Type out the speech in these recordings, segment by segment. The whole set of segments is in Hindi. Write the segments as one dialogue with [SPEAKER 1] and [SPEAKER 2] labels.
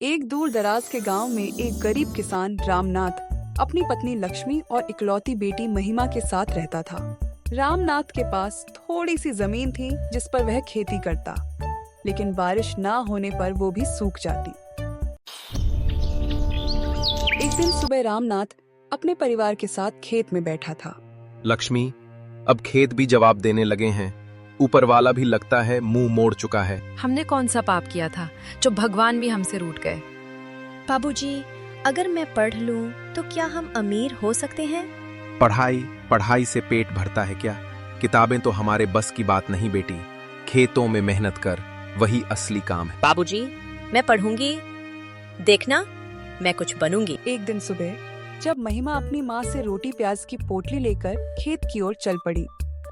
[SPEAKER 1] एक दूर दराज के गांव में एक गरीब किसान रामनाथ अपनी पत्नी लक्ष्मी और इकलौती बेटी महिमा के साथ रहता था। रामनाथ के पास थोड़ी सी जमीन थी जिस पर वह खेती करता, लेकिन बारिश ना होने पर वो भी सूख जाती। एक दिन सुबह रामनाथ अपने परिवार के साथ खेत में बैठा था।
[SPEAKER 2] लक्ष्मी, अब खेत भी जवाब देने लगे हैं। ऊपर वाला भी लगता है मुंह मोड़ चुका है।
[SPEAKER 3] हमने कौन सा पाप किया था जो भगवान भी हमसे रूठ गए।
[SPEAKER 4] बाबूजी, अगर मैं पढ़ लूं तो क्या हम अमीर हो सकते हैं?
[SPEAKER 2] पढ़ाई से पेट भरता है क्या? किताबें तो हमारे बस की बात नहीं बेटी। खेतों में मेहनत कर, वही असली काम है।
[SPEAKER 4] बाबूजी, मैं पढ़ूंगी, देखना मैं कुछ बनूंगी।
[SPEAKER 1] एक दिन सुबह जब महिमा अपनी माँ से रोटी प्याज की पोटली लेकर खेत की ओर चल पड़ी,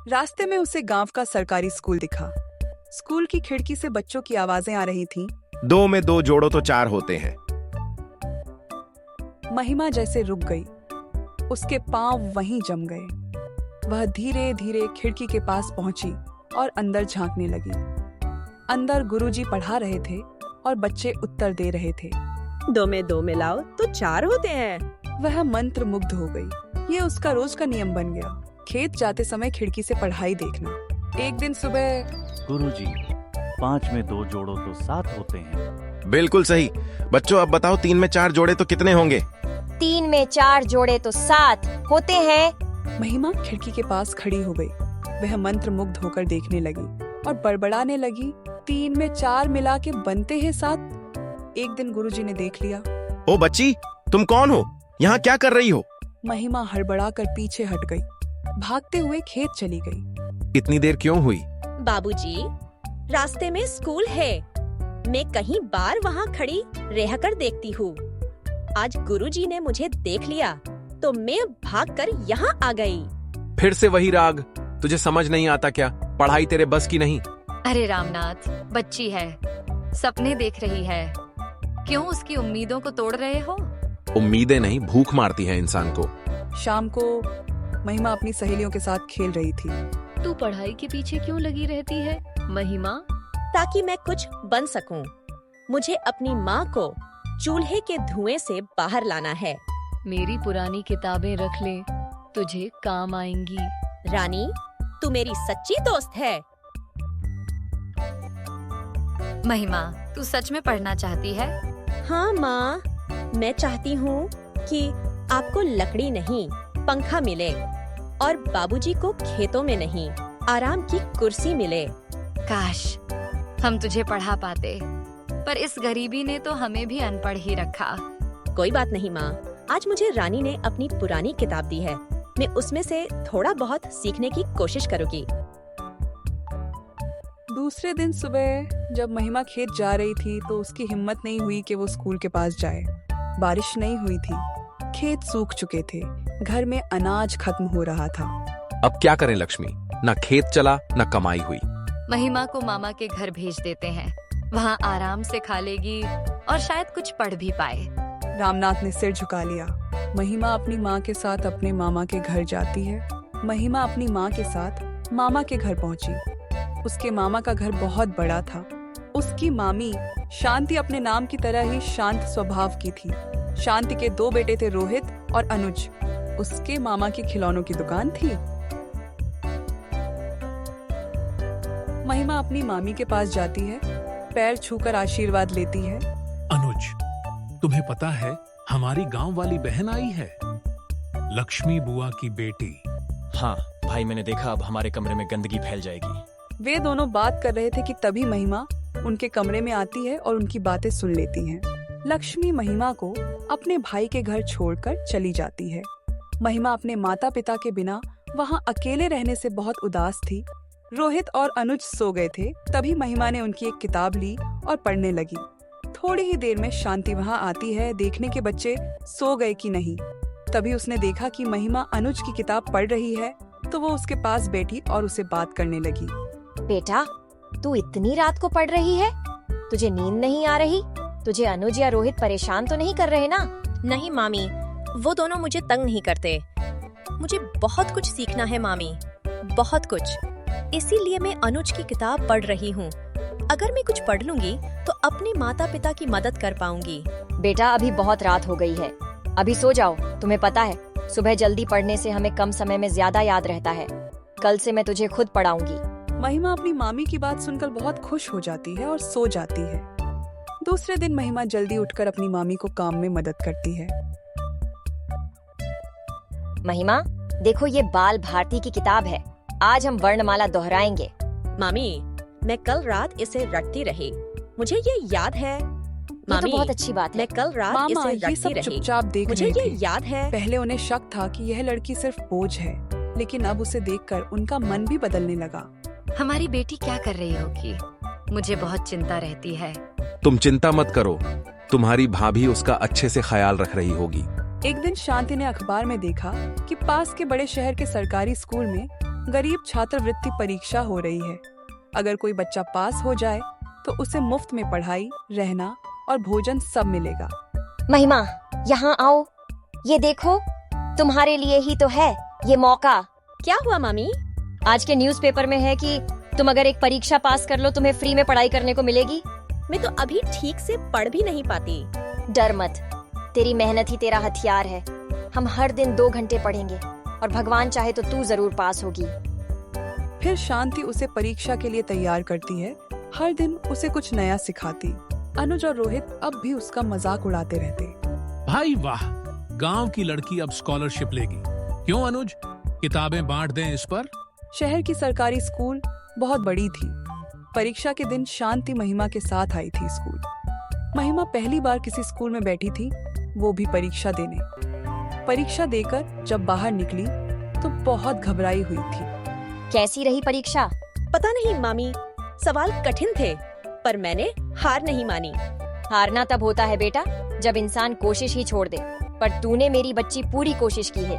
[SPEAKER 1] रास्ते में उसे गांव का सरकारी स्कूल दिखा। स्कूल की खिड़की से बच्चों की आवाजें आ रही थीं।
[SPEAKER 2] 2 में 2 जोड़ो तो 4 होते हैं।
[SPEAKER 1] महिमा जैसे रुक गई, उसके पांव वहीं जम गए। वह धीरे धीरे खिड़की के पास पहुंची और अंदर झांकने लगी। अंदर गुरुजी पढ़ा रहे थे और बच्चे उत्तर दे रहे थे।
[SPEAKER 4] 2 में 2 मिलाओ तो 4 होते हैं।
[SPEAKER 1] वह मंत्र मुग्ध हो गई। ये उसका रोज का नियम बन गया, खेत जाते समय खिड़की से पढ़ाई देखना। एक दिन सुबह,
[SPEAKER 5] गुरुजी, 5 में 2 जोड़ो तो 7 होते हैं।
[SPEAKER 2] बिल्कुल सही। बच्चों, अब बताओ 3 में 4 जोड़े तो कितने होंगे?
[SPEAKER 6] 3 में 4 जोड़े तो 7 होते हैं।
[SPEAKER 1] महिमा खिड़की के पास खड़ी हो गई। वह मंत्र मुग्ध होकर देखने लगी और बड़बड़ाने लगी, 3 में 4 मिला के बनते हैं 7। एक दिन गुरुजी ने देख लिया।
[SPEAKER 2] ओ बच्ची, तुम कौन हो? यहाँ क्या कर रही हो?
[SPEAKER 1] महिमा हड़बड़ाकर पीछे हट गई, भागते हुए खेत चली गई।
[SPEAKER 2] इतनी देर क्यों हुई?
[SPEAKER 4] बाबूजी, रास्ते में स्कूल है, मैं कहीं बार वहाँ खड़ी रहकर देखती हूँ। आज गुरुजी ने मुझे देख लिया तो मैं भागकर यहाँ आ गई।
[SPEAKER 2] फिर से वही राग। तुझे समझ नहीं आता क्या? पढ़ाई तेरे बस की नहीं।
[SPEAKER 3] अरे रामनाथ, बच्ची है, सपने देख रही है, क्यों उसकी उम्मीदों को तोड़ रहे हो?
[SPEAKER 2] उम्मीदें नहीं, भूख मारती है इंसान को।
[SPEAKER 1] शाम को महिमा अपनी सहेलियों के साथ खेल रही थी।
[SPEAKER 3] तू पढ़ाई के पीछे क्यों लगी रहती है महिमा?
[SPEAKER 4] ताकि मैं कुछ बन सकूं। मुझे अपनी माँ को चूल्हे के धुएं से बाहर लाना है।
[SPEAKER 3] मेरी पुरानी किताबें रख ले, तुझे काम आएंगी।
[SPEAKER 4] रानी, तू मेरी सच्ची दोस्त है।
[SPEAKER 3] महिमा, तू सच में पढ़ना चाहती है?
[SPEAKER 4] हाँ माँ, मैं चाहती हूँ कि आपको लकड़ी नहीं पंखा मिले और बाबूजी को खेतों में नहीं आराम की कुर्सी मिले।
[SPEAKER 3] काश हम तुझे पढ़ा पाते, पर इस गरीबी ने तो हमें भी अनपढ़ ही रखा।
[SPEAKER 4] कोई बात नहीं माँ, आज मुझे रानी ने अपनी पुरानी किताब दी है, मैं उसमें से थोड़ा बहुत सीखने की कोशिश करूँगी।
[SPEAKER 1] दूसरे दिन सुबह जब महिमा खेत जा रही थी तो उसकी हिम्मत नहीं हुई कि वो स्कूल के पास जाए। बारिश नहीं हुई थी, खेत सूख चुके थे, घर में अनाज खत्म हो रहा था।
[SPEAKER 2] अब क्या करें लक्ष्मी? ना खेत चला, ना कमाई हुई।
[SPEAKER 3] महिमा को मामा के घर भेज देते हैं, वहाँ आराम से खा लेगी और शायद कुछ पढ़ भी पाए।
[SPEAKER 1] रामनाथ ने सिर झुका लिया। महिमा अपनी माँ के साथ अपने मामा के घर जाती है। महिमा अपनी माँ के साथ मामा के घर पहुँची। उसके मामा का घर बहुत बड़ा था। उसकी मामी शांति अपने नाम की तरह ही शांत स्वभाव की थी। शांति के 2 बेटे थे, रोहित और अनुज। उसके मामा की खिलौनों की दुकान थी। महिमा अपनी मामी के पास जाती है, पैर छूकर आशीर्वाद लेती है।
[SPEAKER 7] अनुज, तुम्हें पता है हमारी गांव वाली बहन आई है, लक्ष्मी बुआ की बेटी।
[SPEAKER 8] हाँ भाई, मैंने देखा, अब हमारे कमरे में गंदगी फैल जाएगी।
[SPEAKER 1] वे दोनों बात कर रहे थे कि तभी महिमा उनके कमरे में आती है और उनकी बातें सुन लेती हैं। लक्ष्मी महिमा को अपने भाई के घर छोड़कर चली जाती है। महिमा अपने माता पिता के बिना वहाँ अकेले रहने से बहुत उदास थी। रोहित और अनुज सो गए थे, तभी महिमा ने उनकी एक किताब ली और पढ़ने लगी। थोड़ी ही देर में शांति वहाँ आती है, देखने के बच्चे सो गए कि नहीं। तभी उसने देखा कि महिमा अनुज की किताब पढ़ रही है, तो वो उसके पास बैठी और उसे बात करने लगी।
[SPEAKER 6] बेटा, तू इतनी रात को पढ़ रही है? तुझे नींद नहीं आ रही? तुझे अनुज या रोहित परेशान तो नहीं कर रहे ना?
[SPEAKER 4] नहीं मामी, वो दोनों मुझे तंग नहीं करते। मुझे बहुत कुछ सीखना है मामी, बहुत कुछ। इसीलिए मैं अनुज की किताब पढ़ रही हूँ। अगर मैं कुछ पढ़ लूंगी तो अपने माता पिता की मदद कर पाऊंगी।
[SPEAKER 6] बेटा अभी बहुत रात हो गई है, अभी सो जाओ। तुम्हें पता है सुबह जल्दी पढ़ने से हमें कम समय में ज्यादा याद रहता है। कल से मैं तुझे खुद पढ़ाऊंगी।
[SPEAKER 1] महिमा अपनी मामी की बात सुनकर बहुत खुश हो जाती है और सो जाती है। दूसरे दिन महिमा जल्दी उठकर अपनी मामी को काम में मदद करती है।
[SPEAKER 6] महिमा देखो, ये बाल भारती की किताब है। आज हम वर्णमाला दोहराएंगे।
[SPEAKER 4] मामी, मैं कल रात इसे रटती रही, मुझे ये याद है।
[SPEAKER 6] ये तो
[SPEAKER 4] मामी,
[SPEAKER 6] बहुत अच्छी बात है।
[SPEAKER 4] मैं कल रात
[SPEAKER 1] मामा
[SPEAKER 4] इसे
[SPEAKER 1] ये
[SPEAKER 4] रटती
[SPEAKER 1] सब
[SPEAKER 4] रही,
[SPEAKER 1] चुपचाप देख
[SPEAKER 4] मुझे
[SPEAKER 1] रहे
[SPEAKER 4] ये
[SPEAKER 1] थे।
[SPEAKER 4] याद है।
[SPEAKER 1] पहले उन्हें शक था कि यह लड़की सिर्फ बोझ है, लेकिन अब उसे देखकर उनका मन भी बदलने लगा।
[SPEAKER 3] हमारी बेटी क्या कर रही होगी? मुझे बहुत चिंता रहती है।
[SPEAKER 2] तुम चिंता मत करो, तुम्हारी भाभी उसका अच्छे से ख्याल रख रही होगी।
[SPEAKER 1] एक दिन शांति ने अखबार में देखा कि पास के बड़े शहर के सरकारी स्कूल में गरीब छात्रवृत्ति परीक्षा हो रही है। अगर कोई बच्चा पास हो जाए तो उसे मुफ्त में पढ़ाई, रहना और भोजन सब मिलेगा।
[SPEAKER 6] महिमा यहाँ आओ, ये देखो तुम्हारे लिए ही तो है ये मौका।
[SPEAKER 4] क्या हुआ मामी?
[SPEAKER 6] आज के न्यूज़पेपर में है कि तुम अगर एक परीक्षा पास कर लो तुम्हें फ्री में पढ़ाई करने को मिलेगी।
[SPEAKER 4] मैं तो अभी ठीक से पढ़ भी नहीं पाती।
[SPEAKER 6] डर मत, तेरी मेहनत ही तेरा हथियार है। हम हर दिन 2 घंटे पढ़ेंगे और भगवान चाहे तो तू जरूर पास होगी।
[SPEAKER 1] फिर शांति उसे परीक्षा के लिए तैयार करती है। हर दिन उसे कुछ नया सिखाती। अनुज और रोहित अब भी उसका मजाक उड़ाते रहते।
[SPEAKER 7] भाई वाह, गांव की लड़की अब स्कॉलरशिप लेगी। क्यों अनुज, किताबें बांट दें इस पर?
[SPEAKER 1] शहर की सरकारी स्कूल बहुत बड़ी थी। परीक्षा के दिन शांति महिमा के साथ आई थी स्कूल। महिमा पहली बार किसी स्कूल में बैठी थी, वो भी परीक्षा देने। परीक्षा देकर जब बाहर निकली तो बहुत घबराई हुई थी।
[SPEAKER 6] कैसी रही परीक्षा?
[SPEAKER 4] पता नहीं मामी, सवाल कठिन थे पर मैंने हार नहीं मानी।
[SPEAKER 6] हारना तब होता है बेटा जब इंसान कोशिश ही छोड़ दे, पर तूने मेरी बच्ची पूरी कोशिश की है,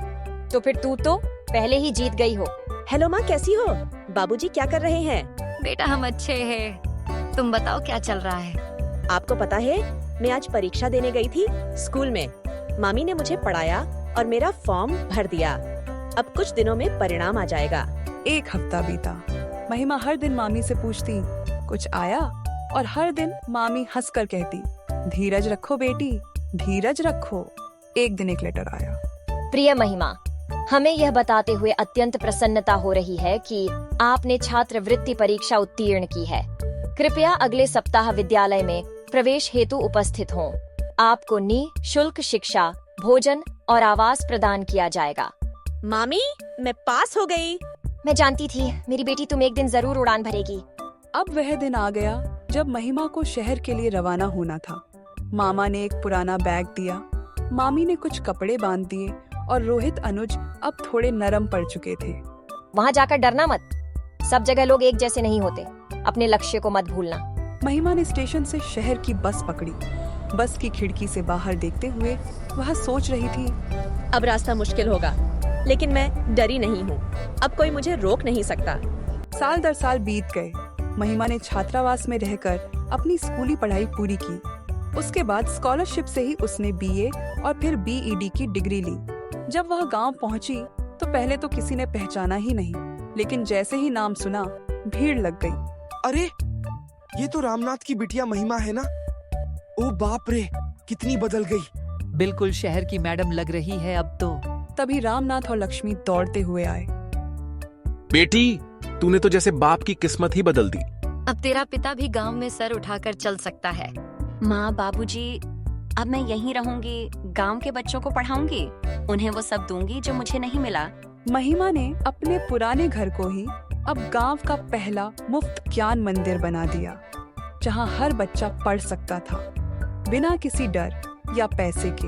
[SPEAKER 6] तो फिर तू तो पहले ही जीत गई हो।
[SPEAKER 4] हेलो माँ, कैसी हो? बाबूजी क्या कर रहे हैं?
[SPEAKER 3] बेटा हम अच्छे हैं, तुम बताओ क्या चल रहा है?
[SPEAKER 4] आपको पता है मैं आज परीक्षा देने गई थी स्कूल में। मामी ने मुझे पढ़ाया और मेरा फॉर्म भर दिया। अब कुछ दिनों में परिणाम आ जाएगा।
[SPEAKER 1] 1 हफ्ता बीता। महिमा हर दिन मामी से पूछती कुछ आया, और हर दिन मामी हंसकर कहती धीरज रखो बेटी, धीरज रखो। एक दिन एक लेटर आया।
[SPEAKER 6] प्रिय महिमा, हमें यह बताते हुए अत्यंत प्रसन्नता हो रही है कि आपने छात्रवृत्ति परीक्षा उत्तीर्ण की है। कृपया अगले सप्ताह विद्यालय में प्रवेश हेतु उपस्थित हों। आपको निःशुल्क शिक्षा, भोजन और आवास प्रदान किया जाएगा।
[SPEAKER 4] मामी, मैं पास हो गई।
[SPEAKER 6] मैं जानती थी मेरी बेटी तुम एक दिन जरूर उड़ान भरेगी।
[SPEAKER 1] अब वह दिन आ गया जब महिमा को शहर के लिए रवाना होना था। मामा ने एक पुराना बैग दिया, मामी ने कुछ कपड़े बांध दिए और रोहित अनुज अब थोड़े नरम पड़ चुके थे।
[SPEAKER 6] वहाँ जाकर डरना मत, सब जगह लोग एक जैसे नहीं होते। अपने लक्ष्य को मत भूलना।
[SPEAKER 1] महिमा ने स्टेशन से शहर की बस पकड़ी। बस की खिड़की से बाहर देखते हुए वह सोच रही थी,
[SPEAKER 4] अब रास्ता मुश्किल होगा, लेकिन मैं डरी नहीं हूँ। अब कोई मुझे रोक नहीं सकता।
[SPEAKER 1] साल दर साल बीत गए। महिमा ने छात्रावास में रहकर अपनी स्कूली पढ़ाई पूरी की। उसके बाद स्कॉलरशिप से ही उसने BA और फिर BEd की डिग्री ली। जब वह गांव पहुंची तो पहले तो किसी ने पहचाना ही नहीं, लेकिन जैसे ही नाम सुना भीड़ लग गई।
[SPEAKER 9] अरे, ये तो रामनाथ की बिटिया महिमा है ना? ओ बाप रे, कितनी बदल गई।
[SPEAKER 10] बिल्कुल शहर की मैडम लग रही है अब तो।
[SPEAKER 1] तभी रामनाथ और लक्ष्मी दौड़ते हुए आए।
[SPEAKER 2] बेटी, तूने तो जैसे बाप की किस्मत ही बदल दी।
[SPEAKER 3] अब तेरा पिता भी गांव में सर उठाकर चल सकता है।
[SPEAKER 11] माँ, बाबूजी, अब मैं यहीं रहूंगी, गांव के बच्चों को पढ़ाऊंगी, उन्हें वो सब दूंगी जो मुझे नहीं मिला।
[SPEAKER 1] महिमा ने अपने पुराने घर को ही अब गांव का पहला मुफ्त ज्ञान मंदिर बना दिया, जहां हर बच्चा पढ़ सकता था बिना किसी डर या पैसे के।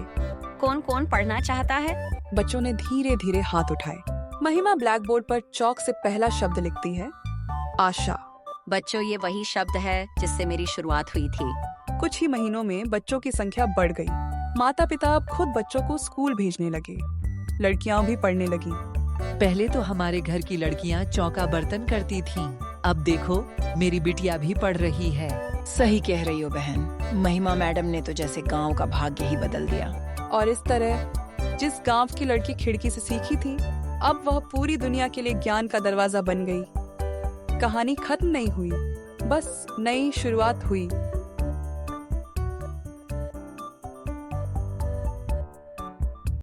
[SPEAKER 11] कौन कौन पढ़ना चाहता है?
[SPEAKER 1] बच्चों ने धीरे धीरे हाथ उठाए। महिमा ब्लैक बोर्ड पर चौक से पहला शब्द लिखती है, आशा।
[SPEAKER 11] बच्चों, ये वही शब्द है जिससे मेरी शुरुआत हुई थी।
[SPEAKER 1] कुछ ही महीनों में बच्चों की संख्या बढ़ गई। माता पिता अब खुद बच्चों को स्कूल भेजने लगे। लड़कियां भी पढ़ने लगी।
[SPEAKER 10] पहले तो हमारे घर की लड़कियां चौका बर्तन करती थीं। अब देखो मेरी बिटिया भी पढ़ रही है।
[SPEAKER 12] सही कह रही हो बहन, महिमा मैडम ने तो जैसे गांव का भाग्य ही बदल दिया।
[SPEAKER 1] और इस तरह जिस गांव की लड़की खिड़की से सीखी थी, अब वह पूरी दुनिया के लिए ज्ञान का दरवाजा बन गई। कहानी खत्म नहीं हुई। बस नई शुरुआत हुई।